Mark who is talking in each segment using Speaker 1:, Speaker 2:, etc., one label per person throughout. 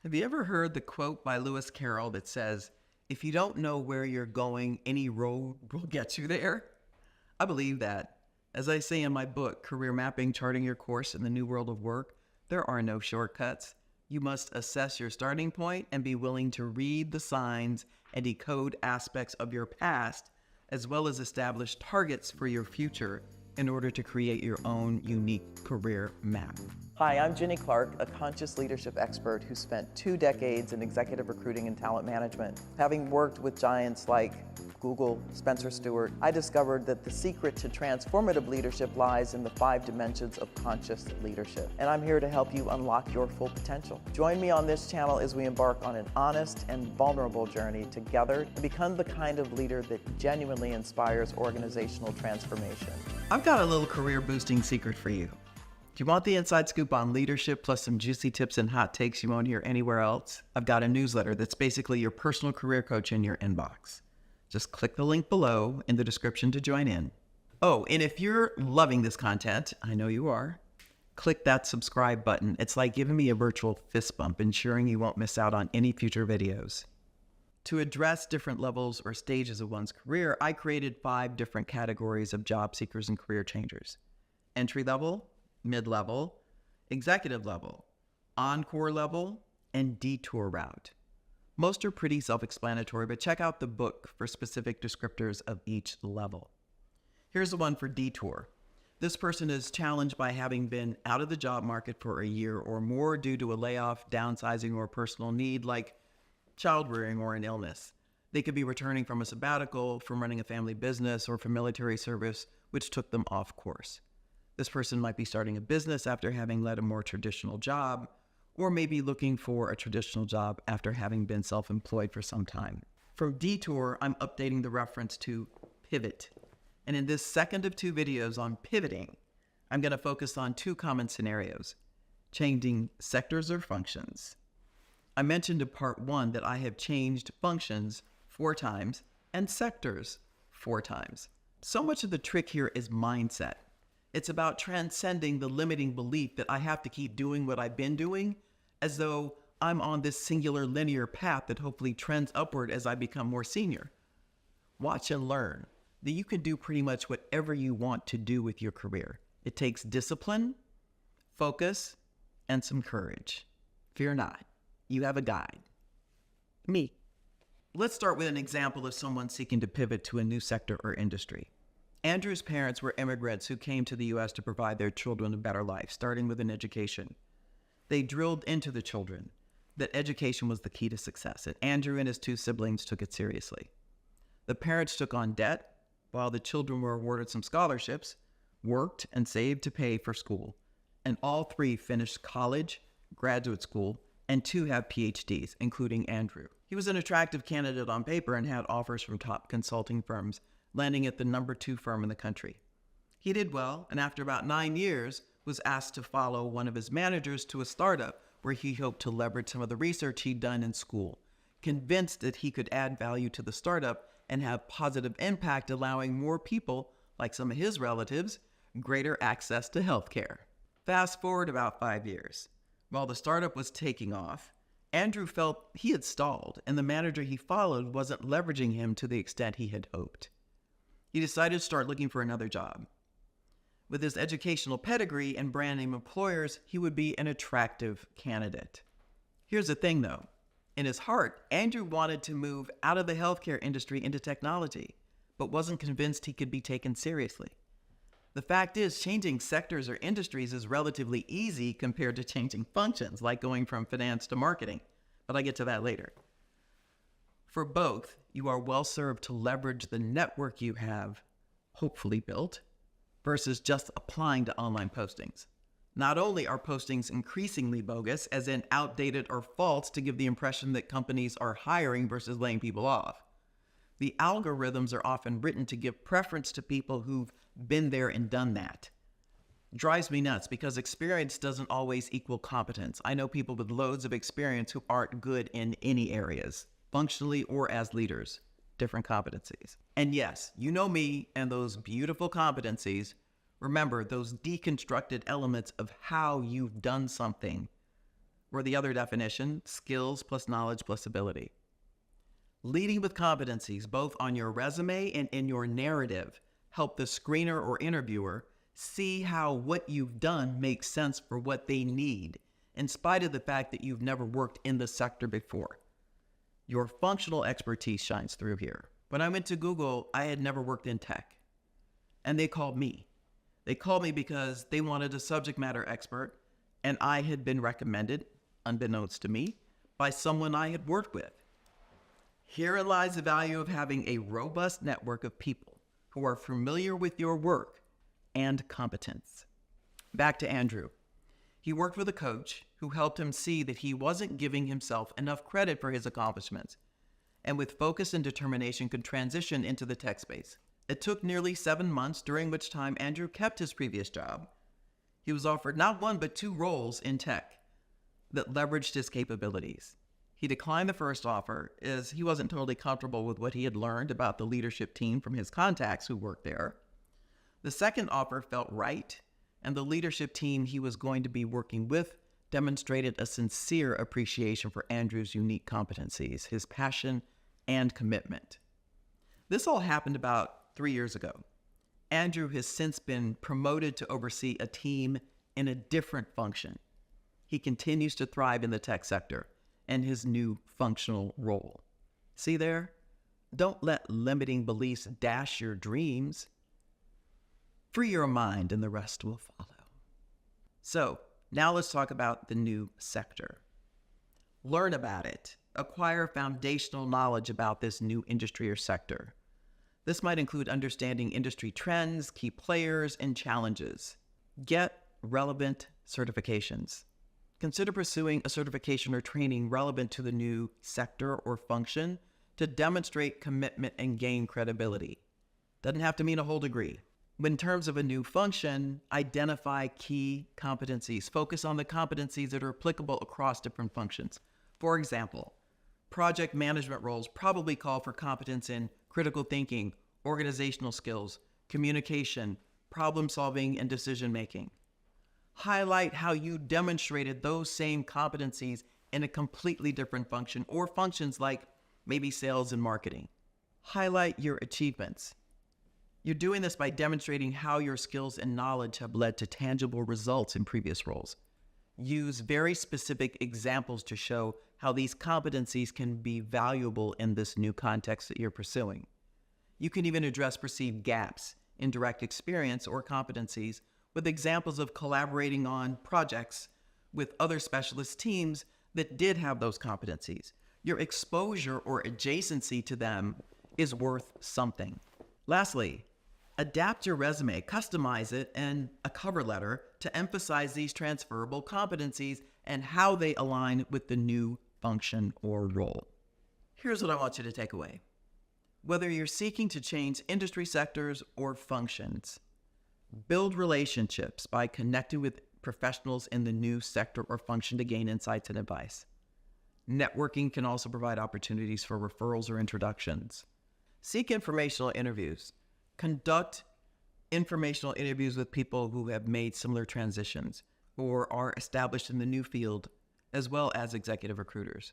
Speaker 1: Have you ever heard the quote by Lewis Carroll that says, "If you don't know where you're going, any road will get you there"? I believe that. As I say in my book, Career Mapping, Charting Your Course in the New World of Work, there are no shortcuts. You must assess your starting point and be willing to read the signs and decode aspects of your past, as well as establish targets for your future in order to create your own unique career map.
Speaker 2: Hi, I'm Jenny Clark, a conscious leadership expert who spent 2 decades in executive recruiting and talent management. Having worked with giants like Google, Spencer Stuart, I discovered that the secret to transformative leadership lies in the 5 dimensions of conscious leadership. And I'm here to help you unlock your full potential. Join me on this channel as we embark on an honest and vulnerable journey together to become the kind of leader that genuinely inspires organizational transformation.
Speaker 1: I've got a little career boosting secret for you. Do you want the inside scoop on leadership plus some juicy tips and hot takes you won't hear anywhere else? I've got a newsletter that's basically your personal career coach in your inbox. Just click the link below in the description to join in. Oh, and if you're loving this content, I know you are, click that subscribe button. It's like giving me a virtual fist bump, ensuring you won't miss out on any future videos. To address different levels or stages of one's career, I created 5 different categories of job seekers and career changers. Entry level, mid-level, executive level, encore level, and detour route. Most are pretty self-explanatory, but check out the book for specific descriptors of each level. Here's the one for detour. This person is challenged by having been out of the job market for a year or more due to a layoff, downsizing, or personal need like child rearing or an illness. They could be returning from a sabbatical, from running a family business, or from military service, which took them off course. This person might be starting a business after having led a more traditional job, or maybe looking for a traditional job after having been self-employed for some time. From detour, I'm updating the reference to pivot. And in this second of 2 videos on pivoting, I'm going to focus on 2 common scenarios: changing sectors or functions. I mentioned in part 1 that I have changed functions 4 times and sectors 4 times. So much of the trick here is mindset. It's about transcending the limiting belief that I have to keep doing what I've been doing as though I'm on this singular linear path that hopefully trends upward as I become more senior. Watch and learn that you can do pretty much whatever you want to do with your career. It takes discipline, focus, and some courage. Fear not, you have a guide. Me. Let's start with an example of someone seeking to pivot to a new sector or industry. Andrew's parents were immigrants who came to the U.S. to provide their children a better life, starting with an education. They drilled into the children that education was the key to success, and Andrew and his 2 siblings took it seriously. The parents took on debt, while the children were awarded some scholarships, worked, and saved to pay for school. And all 3 finished college, graduate school, and 2 have PhDs, including Andrew. He was an attractive candidate on paper and had offers from top consulting firms, landing at the number 2 firm in the country. He did well, and after about 9 years, was asked to follow one of his managers to a startup where he hoped to leverage some of the research he'd done in school, convinced that he could add value to the startup and have positive impact, allowing more people, like some of his relatives, greater access to healthcare. Fast forward about 5 years. While the startup was taking off, Andrew felt he had stalled, and the manager he followed wasn't leveraging him to the extent he had hoped. He decided to start looking for another job. With his educational pedigree and brand name employers, he would be an attractive candidate. Here's the thing though. In his heart, Andrew wanted to move out of the healthcare industry into technology, but wasn't convinced he could be taken seriously. The fact is, changing sectors or industries is relatively easy compared to changing functions, like going from finance to marketing, but I get to that later. For both, you are well served to leverage the network you have, hopefully built, versus just applying to online postings. Not only are postings increasingly bogus, as in outdated or false to give the impression that companies are hiring versus laying people off, the algorithms are often written to give preference to people who've been there and done that. It drives me nuts because experience doesn't always equal competence. I know people with loads of experience who aren't good in any areas, functionally or as leaders. Different competencies. And yes, you know me and those beautiful competencies. Remember, those deconstructed elements of how you've done something or the other definition, skills plus knowledge plus ability. Leading with competencies, both on your resume and in your narrative, help the screener or interviewer see how what you've done makes sense for what they need, in spite of the fact that you've never worked in the sector before. Your functional expertise shines through here. When I went to Google, I had never worked in tech, and they called me. They called me because they wanted a subject matter expert, and I had been recommended, unbeknownst to me, by someone I had worked with. Herein lies the value of having a robust network of people who are familiar with your work and competence. Back to Andrew. He worked with a coach who helped him see that he wasn't giving himself enough credit for his accomplishments, and with focus and determination could transition into the tech space. It took nearly 7 months, during which time Andrew kept his previous job. He was offered not one but 2 roles in tech that leveraged his capabilities. He declined the first offer as he wasn't totally comfortable with what he had learned about the leadership team from his contacts who worked there. The second offer felt right, and the leadership team he was going to be working with demonstrated a sincere appreciation for Andrew's unique competencies, his passion, and commitment. This all happened about 3 years ago. Andrew has since been promoted to oversee a team in a different function. He continues to thrive in the tech sector and his new functional role. See there? Don't let limiting beliefs dash your dreams. Free your mind and the rest will follow. So, now let's talk about the new sector. Learn about it. Acquire foundational knowledge about this new industry or sector. This might include understanding industry trends, key players, and challenges. Get relevant certifications. Consider pursuing a certification or training relevant to the new sector or function to demonstrate commitment and gain credibility. Doesn't have to mean a whole degree. In terms of a new function, identify key competencies. Focus on the competencies that are applicable across different functions. For example, project management roles probably call for competence in critical thinking, organizational skills, communication, problem solving, and decision making. Highlight how you demonstrated those same competencies in a completely different function or functions like maybe sales and marketing. Highlight your achievements. You're doing this by demonstrating how your skills and knowledge have led to tangible results in previous roles. Use very specific examples to show how these competencies can be valuable in this new context that you're pursuing. You can even address perceived gaps in direct experience or competencies with examples of collaborating on projects with other specialist teams that did have those competencies. Your exposure or adjacency to them is worth something. Lastly, adapt your resume, customize it, and a cover letter to emphasize these transferable competencies and how they align with the new function or role. Here's what I want you to take away. Whether you're seeking to change industry sectors or functions, build relationships by connecting with professionals in the new sector or function to gain insights and advice. Networking can also provide opportunities for referrals or introductions. Seek informational interviews. Conduct informational interviews with people who have made similar transitions or are established in the new field, as well as executive recruiters.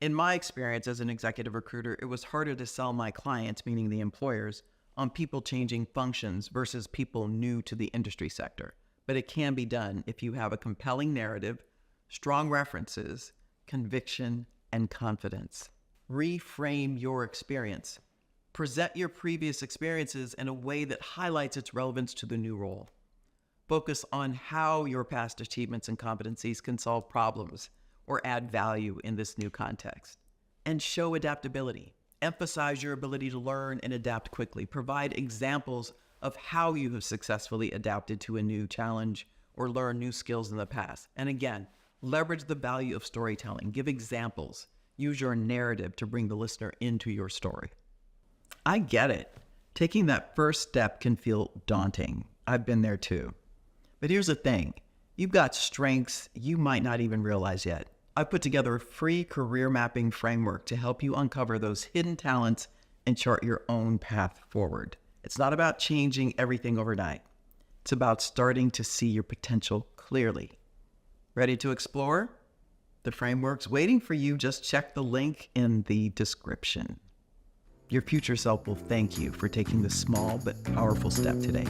Speaker 1: In my experience as an executive recruiter, it was harder to sell my clients, meaning the employers, on people changing functions versus people new to the industry sector. But it can be done if you have a compelling narrative, strong references, conviction, and confidence. Reframe your experience. Present your previous experiences in a way that highlights its relevance to the new role. Focus on how your past achievements and competencies can solve problems or add value in this new context. And show adaptability. Emphasize your ability to learn and adapt quickly. Provide examples of how you have successfully adapted to a new challenge or learned new skills in the past. And again, leverage the value of storytelling. Give examples. Use your narrative to bring the listener into your story. I get it. Taking that first step can feel daunting. I've been there too. But here's the thing. You've got strengths you might not even realize yet. I put together a free career mapping framework to help you uncover those hidden talents and chart your own path forward. It's not about changing everything overnight. It's about starting to see your potential clearly. Ready to explore? the frameworks waiting for you. Just check the link in the description. Your future self will thank you for taking this small but powerful step today.